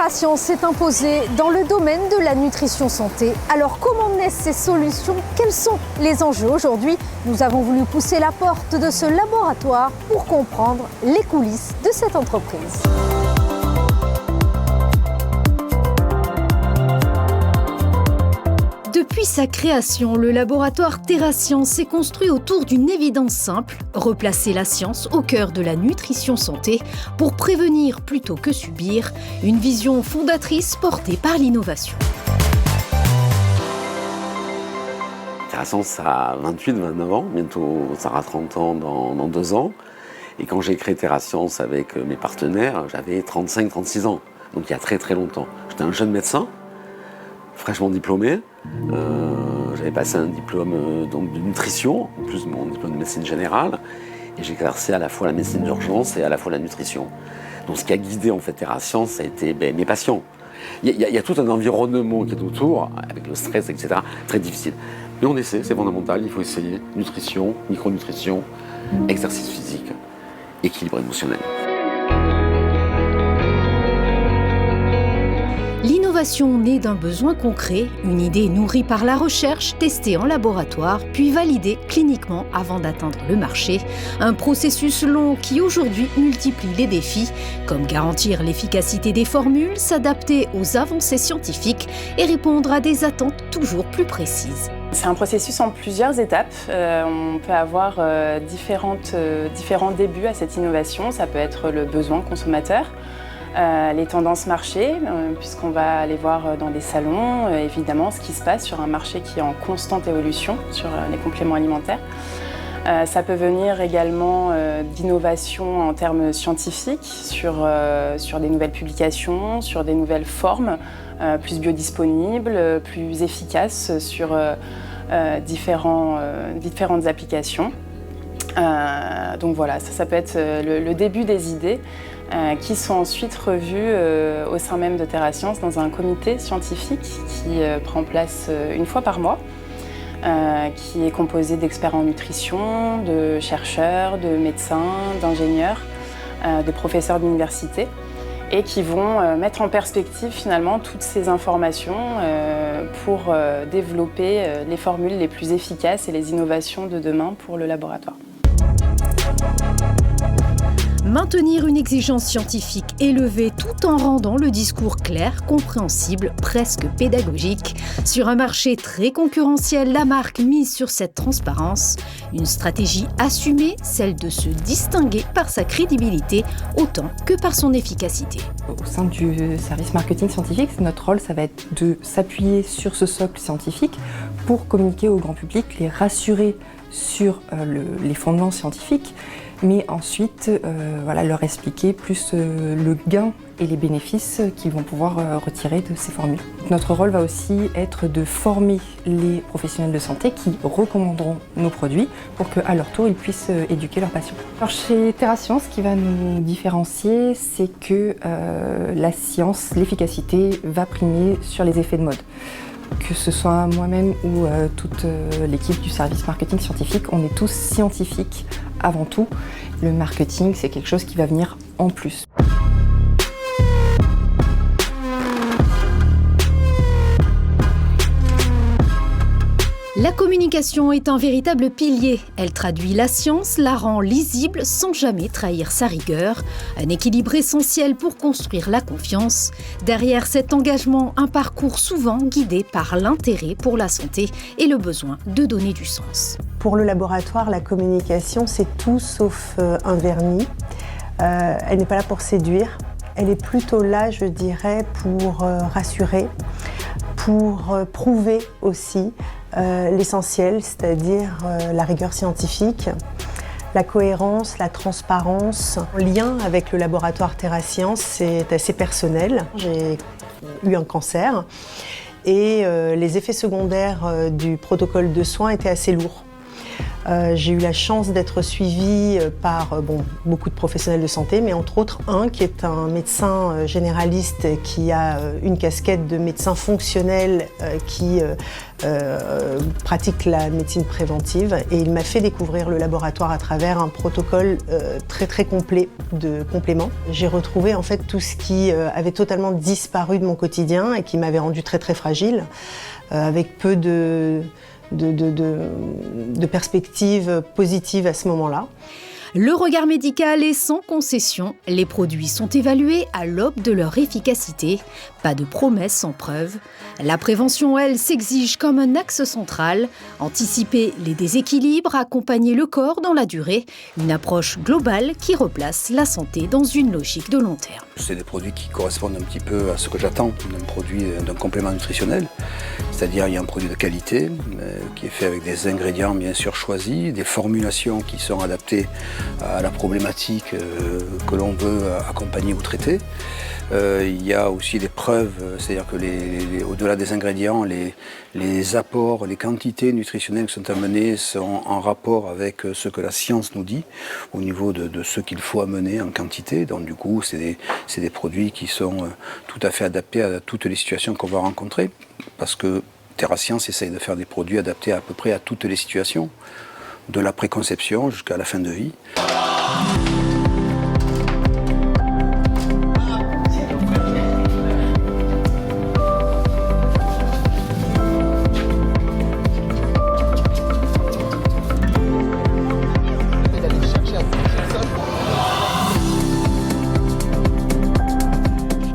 TerraScience s'est imposée dans le domaine de la nutrition santé. Alors comment naissent ces solutions? Quels sont les enjeux aujourd'hui? Nous avons voulu pousser la porte de ce laboratoire pour comprendre les coulisses de cette entreprise. Depuis sa création, le laboratoire TerraScience s'est construit autour d'une évidence simple, replacer la science au cœur de la nutrition santé pour prévenir plutôt que subir, une vision fondatrice portée par l'innovation. TerraScience a 28-29 ans, bientôt ça aura 30 ans dans 2 ans. Et quand j'ai créé TerraScience avec mes partenaires, j'avais 35-36 ans, donc il y a très très longtemps. J'étais un jeune médecin, fraîchement diplômé. J'avais passé un diplôme de nutrition, en plus de mon diplôme de médecine générale, et j'ai exercé à la fois la médecine d'urgence et à la fois la nutrition. Donc ce qui a guidé en fait TerraScience, ça a été mes patients. Il y a tout un environnement qui est autour, avec le stress, etc., très difficile. Mais on essaie, c'est fondamental, il faut essayer. Nutrition, micronutrition, exercice physique, équilibre émotionnel. L'innovation née d'un besoin concret, une idée nourrie par la recherche, testée en laboratoire, puis validée cliniquement avant d'atteindre le marché. Un processus long qui aujourd'hui multiplie les défis, comme garantir l'efficacité des formules, s'adapter aux avancées scientifiques et répondre à des attentes toujours plus précises. C'est un processus en plusieurs étapes. On peut avoir différents débuts à cette innovation. Ça peut être le besoin consommateur, les tendances marché, puisqu'on va aller voir dans des salons, évidemment, ce qui se passe sur un marché qui est en constante évolution sur les compléments alimentaires. Ça peut venir également d'innovation en termes scientifiques, sur des nouvelles publications, sur des nouvelles formes plus biodisponibles, plus efficaces sur différentes applications. Donc voilà, ça peut être le début des idées qui sont ensuite revues au sein même de TerraScience dans un comité scientifique qui prend place une fois par mois, qui est composé d'experts en nutrition, de chercheurs, de médecins, d'ingénieurs, de professeurs d'université, et qui vont mettre en perspective finalement toutes ces informations pour développer les formules les plus efficaces et les innovations de demain pour le laboratoire. Maintenir une exigence scientifique élevée tout en rendant le discours clair, compréhensible, presque pédagogique. Sur un marché très concurrentiel, la marque mise sur cette transparence. Une stratégie assumée, celle de se distinguer par sa crédibilité autant que par son efficacité. Au sein du service marketing scientifique, notre rôle, ça va être de s'appuyer sur ce socle scientifique pour communiquer au grand public, les rassurer sur les fondements scientifiques, mais ensuite leur expliquer plus le gain et les bénéfices qu'ils vont pouvoir retirer de ces formules. Notre rôle va aussi être de former les professionnels de santé qui recommanderont nos produits pour qu'à leur tour, ils puissent éduquer leurs patients. Alors chez TerraScience, ce qui va nous différencier, c'est que la science, l'efficacité va primer sur les effets de mode. Que ce soit moi-même ou toute l'équipe du service marketing scientifique, on est tous scientifiques avant tout. Le marketing, c'est quelque chose qui va venir en plus. La communication est un véritable pilier. Elle traduit la science, la rend lisible sans jamais trahir sa rigueur. Un équilibre essentiel pour construire la confiance. Derrière cet engagement, un parcours souvent guidé par l'intérêt pour la santé et le besoin de donner du sens. Pour le laboratoire, la communication, c'est tout sauf un vernis. Elle n'est pas là pour séduire. Elle est plutôt là, je dirais, pour rassurer, pour prouver aussi l'essentiel, c'est-à-dire la rigueur scientifique, la cohérence, la transparence. En lien avec le laboratoire TerraScience, c'est assez personnel. J'ai eu un cancer et les effets secondaires du protocole de soins étaient assez lourds. J'ai eu la chance d'être suivie par beaucoup de professionnels de santé, mais entre autres un qui est un médecin généraliste qui a une casquette de médecin fonctionnel qui pratique la médecine préventive, et il m'a fait découvrir le laboratoire à travers un protocole très complet de compléments. J'ai retrouvé en fait tout ce qui avait totalement disparu de mon quotidien et qui m'avait rendu très fragile, avec peu de perspectives positives à ce moment-là. Le regard médical est sans concession. Les produits sont évalués à l'aube de leur efficacité. Pas de promesses sans preuve. La prévention, elle, s'exige comme un axe central. Anticiper les déséquilibres, accompagner le corps dans la durée. Une approche globale qui replace la santé dans une logique de long terme. C'est des produits qui correspondent un petit peu à ce que j'attends d'un complément nutritionnel. C'est-à-dire il y a un produit de qualité qui est fait avec des ingrédients bien sûr choisis, des formulations qui sont adaptées à la problématique que l'on veut accompagner ou traiter. Il y a aussi des preuves, c'est-à-dire que au-delà des ingrédients, les apports, les quantités nutritionnelles qui sont amenées sont en rapport avec ce que la science nous dit au niveau de ce qu'il faut amener en quantité. Donc du coup, c'est des produits qui sont tout à fait adaptés à toutes les situations qu'on va rencontrer, parce que TerraScience essaye de faire des produits adaptés à peu près à toutes les situations, de la préconception jusqu'à la fin de vie.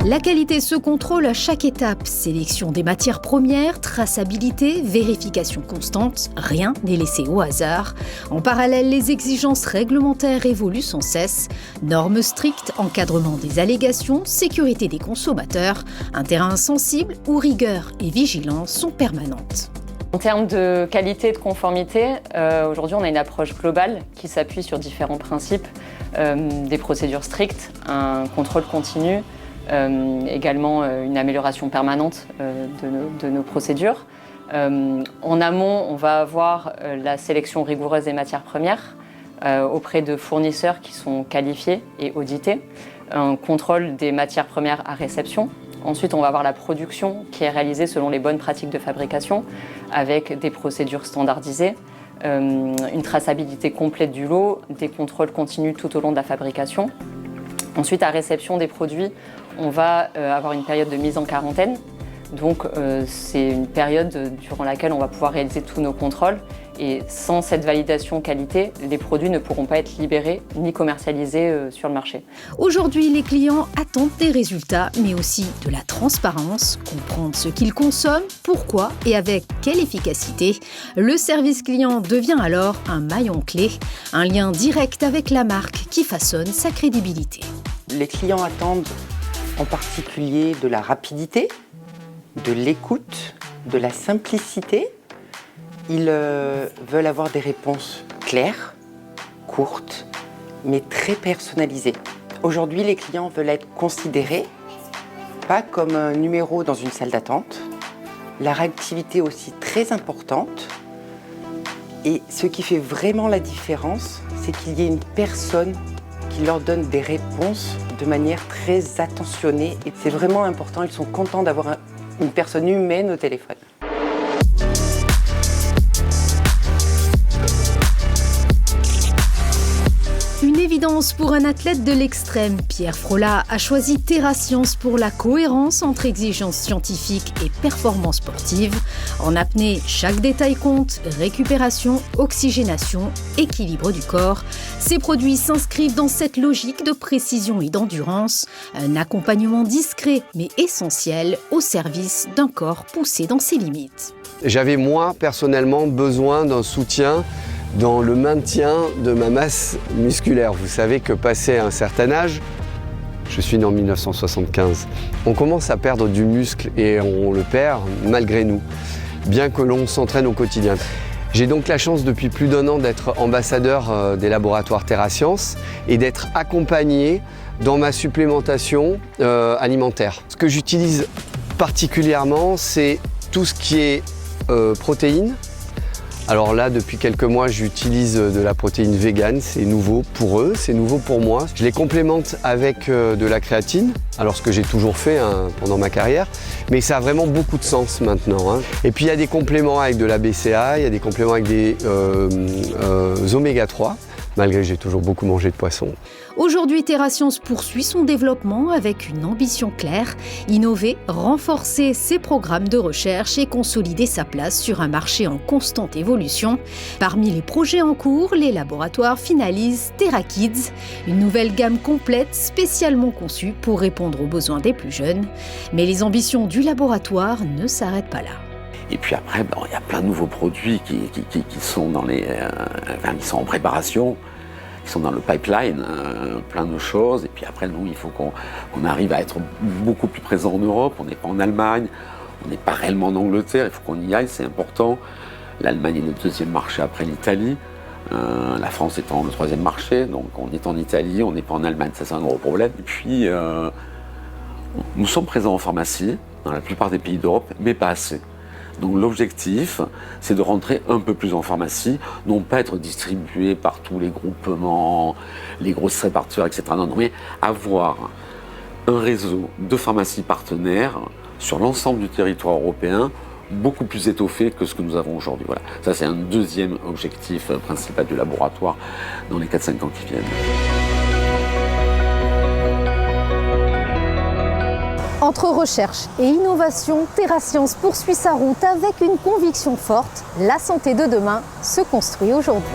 La qualité se contrôle à chaque étape. Sélection des matières premières, traçabilité, vérification constante, rien n'est laissé au hasard. En parallèle, les exigences réglementaires évoluent sans cesse. Normes strictes, encadrement des allégations, sécurité des consommateurs, un terrain sensible où rigueur et vigilance sont permanentes. En termes de qualité et de conformité, aujourd'hui on a une approche globale qui s'appuie sur différents principes, des procédures strictes, un contrôle continu, également une amélioration permanente de nos procédures. En amont, on va avoir la sélection rigoureuse des matières premières auprès de fournisseurs qui sont qualifiés et audités, un contrôle des matières premières à réception. Ensuite, on va avoir la production qui est réalisée selon les bonnes pratiques de fabrication avec des procédures standardisées, une traçabilité complète du lot, des contrôles continus tout au long de la fabrication. Ensuite, à réception des produits, on va avoir une période de mise en quarantaine. Donc, c'est une période durant laquelle on va pouvoir réaliser tous nos contrôles. Et sans cette validation qualité, les produits ne pourront pas être libérés ni commercialisés sur le marché. Aujourd'hui, les clients attendent des résultats, mais aussi de la transparence, comprendre ce qu'ils consomment, pourquoi et avec quelle efficacité. Le service client devient alors un maillon clé, un lien direct avec la marque qui façonne sa crédibilité. Les clients attendent en particulier de la rapidité, de l'écoute, de la simplicité. Ils veulent avoir des réponses claires, courtes, mais très personnalisées. Aujourd'hui, les clients veulent être considérés, pas comme un numéro dans une salle d'attente. La réactivité aussi très importante. Et ce qui fait vraiment la différence, c'est qu'il y ait une personne qui leur donne des réponses de manière très attentionnée. Et c'est vraiment important, ils sont contents d'avoir une personne humaine au téléphone. Une évidence pour un athlète de l'extrême, Pierre Frolat a choisi TerraScience pour la cohérence entre exigences scientifiques et performance sportive. En apnée, chaque détail compte, récupération, oxygénation, équilibre du corps. Ces produits s'inscrivent dans cette logique de précision et d'endurance, un accompagnement discret mais essentiel au service d'un corps poussé dans ses limites. J'avais moi personnellement besoin d'un soutien dans le maintien de ma masse musculaire. Vous savez que passé un certain âge, je suis né en 1975, on commence à perdre du muscle et on le perd malgré nous, bien que l'on s'entraîne au quotidien. J'ai donc la chance depuis plus d'1 an d'être ambassadeur des laboratoires TerraScience et d'être accompagné dans ma supplémentation alimentaire. Ce que j'utilise particulièrement, c'est tout ce qui est protéines, Alors là, depuis quelques mois, j'utilise de la protéine végane. C'est nouveau pour eux, c'est nouveau pour moi. Je les complémente avec de la créatine, alors ce que j'ai toujours fait pendant ma carrière. Mais ça a vraiment beaucoup de sens maintenant. Et puis il y a des compléments avec de la BCA, il y a des compléments avec des oméga 3. Malgré que j'ai toujours beaucoup mangé de poisson. Aujourd'hui, TerraScience poursuit son développement avec une ambition claire, innover, renforcer ses programmes de recherche et consolider sa place sur un marché en constante évolution. Parmi les projets en cours, les laboratoires finalisent TerraKids, une nouvelle gamme complète spécialement conçue pour répondre aux besoins des plus jeunes. Mais les ambitions du laboratoire ne s'arrêtent pas là. Et puis après, il y a plein de nouveaux produits qui sont qui sont en préparation, qui sont dans le pipeline, plein de choses. Et puis après, nous, il faut qu'on arrive à être beaucoup plus présent en Europe. On n'est pas en Allemagne, on n'est pas réellement en Angleterre, il faut qu'on y aille, c'est important. L'Allemagne est le deuxième marché après l'Italie, la France étant le troisième marché, donc on est en Italie, on n'est pas en Allemagne, ça c'est un gros problème. Et puis, nous sommes présents en pharmacie, dans la plupart des pays d'Europe, mais pas assez. Donc l'objectif, c'est de rentrer un peu plus en pharmacie, non pas être distribué par tous les groupements, les grosses répartiteurs, etc. Non, mais avoir un réseau de pharmacies partenaires sur l'ensemble du territoire européen, beaucoup plus étoffé que ce que nous avons aujourd'hui. Voilà. Ça, c'est un deuxième objectif principal du laboratoire dans les 4-5 ans qui viennent. Entre recherche et innovation, TerraScience poursuit sa route avec une conviction forte. La santé de demain se construit aujourd'hui.